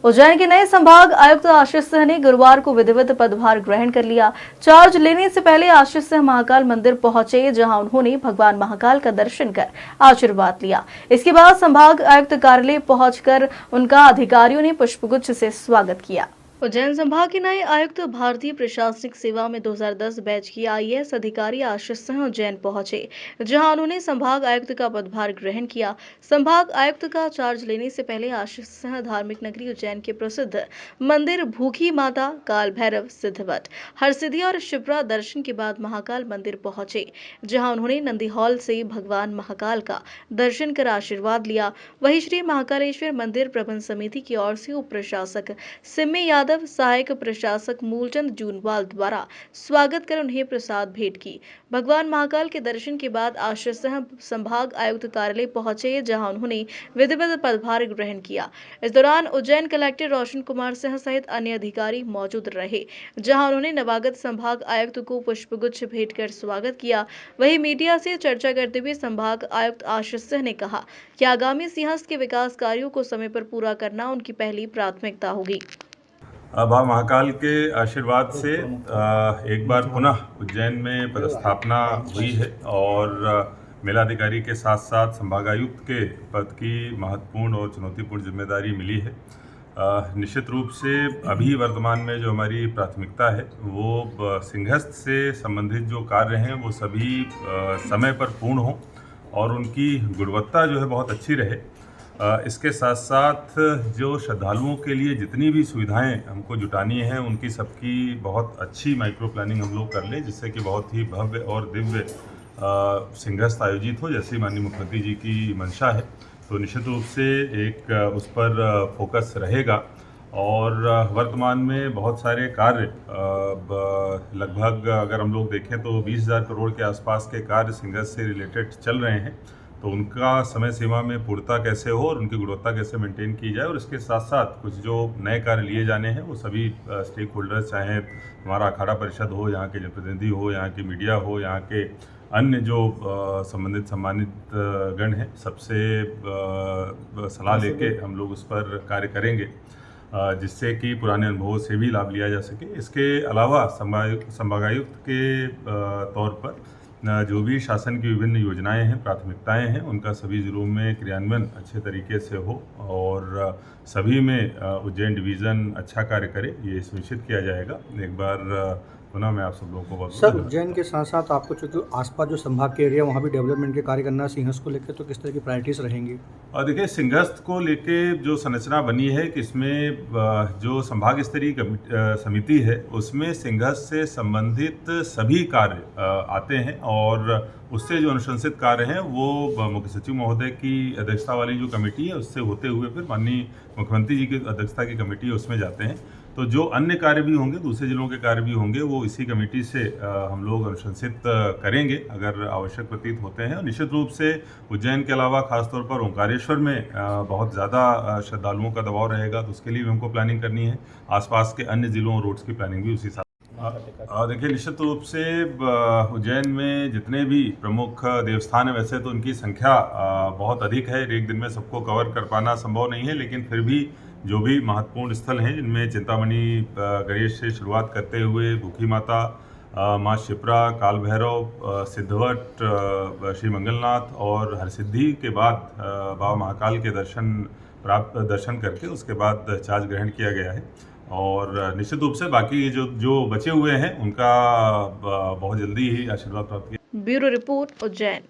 उज्जैन के नए संभाग आयुक्त आशीष सिंह ने गुरुवार को विधिवत पदभार ग्रहण कर लिया। चार्ज लेने से पहले आशीष सिंह महाकाल मंदिर पहुंचे, जहां उन्होंने भगवान महाकाल का दर्शन कर आशीर्वाद लिया। इसके बाद संभाग आयुक्त कार्यालय पहुंचकर उनका अधिकारियों ने पुष्पगुच्छ से स्वागत किया। उज्जैन संभाग के नए आयुक्त भारतीय प्रशासनिक सेवा में 2010 बैच की आईएएस अधिकारी आशीष सिंह उज्जैन पहुंचे, जहां उन्होंने संभाग आयुक्त का पदभार ग्रहण किया। संभाग आयुक्त का चार्ज लेने से पहले आशीष सिंह धार्मिक नगरी उज्जैन के प्रसिद्ध मंदिर भूखी माता, काल भैरव, सिद्धवट, हरसिद्धि और शिप्रा दर्शन के बाद महाकाल मंदिर पहुंचे, जहां उन्होंने नंदी हॉल से भगवान महाकाल का दर्शन कर आशीर्वाद लिया। वहीं श्री महाकालेश्वर मंदिर प्रबंध समिति की ओर से उप प्रशासक सिम्मे यादव, सहायक प्रशासक मूलचंद जूनवाल द्वारा स्वागत कर उन्हें प्रसाद भेंट की। भगवान महाकाल के दर्शन के बाद आशीष सिंह संभाग आयुक्त कार्यालय पहुंचे, जहां उन्होंने विधिवत पदभार ग्रहण किया। इस दौरान उज्जैन कलेक्टर रोशन कुमार सिंह सहित अन्य अधिकारी मौजूद रहे, जहां उन्होंने नवागत संभाग आयुक्त को पुष्पगुच्छ भेंट कर स्वागत किया। वहीं मीडिया से चर्चा करते हुए संभाग आयुक्त आशीष सिंह ने कहा कि आगामी सिंहस्थ के विकास कार्यों को समय पर पूरा करना उनकी पहली प्राथमिकता होगी। बाबा महाकाल के आशीर्वाद से एक बार पुनः उज्जैन में पदस्थापना हुई है और मेलाधिकारी के साथ साथ संभागायुक्त के पद की महत्वपूर्ण और चुनौतीपूर्ण जिम्मेदारी मिली है। निश्चित रूप से अभी वर्तमान में जो हमारी प्राथमिकता है वो सिंहस्थ से संबंधित जो कार्य हैं वो सभी समय पर पूर्ण हों और उनकी गुणवत्ता जो है बहुत अच्छी रहे। इसके साथ साथ जो श्रद्धालुओं के लिए जितनी भी सुविधाएं हमको जुटानी हैं उनकी सबकी बहुत अच्छी माइक्रो प्लानिंग हम लोग कर लें, जिससे कि बहुत ही भव्य और दिव्य सिंहस्थ आयोजित हो, जैसी माननीय मुख्यमंत्री जी की मंशा है। तो निश्चित रूप से एक उस पर फोकस रहेगा और वर्तमान में बहुत सारे कार्य लगभग अगर हम लोग देखें तो 20,000 करोड़ के आसपास के कार्य सिंहस्थ से रिलेटेड चल रहे हैं। तो उनका समय सीमा में पूर्णता कैसे हो और उनकी गुणवत्ता कैसे मेंटेन की जाए, और इसके साथ साथ कुछ जो नए कार्य लिए जाने हैं वो सभी स्टेक होल्डर्स, चाहे हमारा अखाड़ा परिषद हो, यहाँ के जनप्रतिनिधि हो, यहाँ की मीडिया हो, यहाँ के अन्य जो संबंधित सम्मानित गण हैं, सबसे सलाह लेके हम लोग उस पर कार्य करेंगे, जिससे कि पुराने अनुभवों से भी लाभ लिया जा सके। इसके अलावा संभागायुक्त के तौर पर जो भी शासन की विभिन्न योजनाएं हैं, प्राथमिकताएं हैं, उनका सभी जिलों में क्रियान्वयन अच्छे तरीके से हो और सभी में उज्जैन डिवीज़न अच्छा कार्य करे, ये सुनिश्चित किया जाएगा। एक बार पुनः मैं आप सब लोगों को बहुत सर, उज्जैन के साथ साथ आपको चूँकि आसपास जो संभाग के एरिया वहाँ भी डेवलपमेंट के कार्य करना है, सिंहस्थ को लेकर तो किस तरह की प्रायोरिटीज़ रहेंगी? और देखिए, सिंहस्थ को लेके जो संरचना बनी है कि इसमें जो संभाग स्तरीय समिति है उसमें सिंहस्थ से संबंधित सभी कार्य आते हैं और उससे जो अनुशंसित कार्य हैं वो मुख्य सचिव महोदय की अध्यक्षता वाली जो कमेटी है उससे होते हुए फिर माननीय मुख्यमंत्री जी की अध्यक्षता की कमेटी है उसमें जाते हैं। तो जो अन्य कार्य भी होंगे, दूसरे जिलों के कार्य भी होंगे, वो इसी कमेटी से हम लोग अनुशंसित करेंगे अगर आवश्यक प्रतीत होते हैं। और निश्चित रूप से उज्जैन के अलावा खासतौर पर ओंकारेश्वर में बहुत ज़्यादा श्रद्धालुओं का दबाव रहेगा, तो उसके लिए भी हमको प्लानिंग करनी है। आसपास के अन्य जिलों और रोड्स की प्लानिंग भी उसी साथ। देखिए, निश्चित रूप से उज्जैन में जितने भी प्रमुख देवस्थान हैं वैसे तो उनकी संख्या बहुत अधिक है, एक दिन में सबको कवर कर पाना संभव नहीं है, लेकिन फिर भी जो भी महत्वपूर्ण स्थल हैं जिनमें चिंतामणि गणेश से शुरुआत करते हुए भूखी माता, माँ शिप्रा, काल भैरव, सिद्धवट, श्री मंगलनाथ और हरसिद्धि के बाद बाबा महाकाल के दर्शन करके उसके बाद चार्ज ग्रहण किया गया है। और निश्चित रूप से बाकी जो बचे हुए हैं उनका बहुत जल्दी ही आशीर्वाद प्राप्त किया। Bureau report, Ujjain.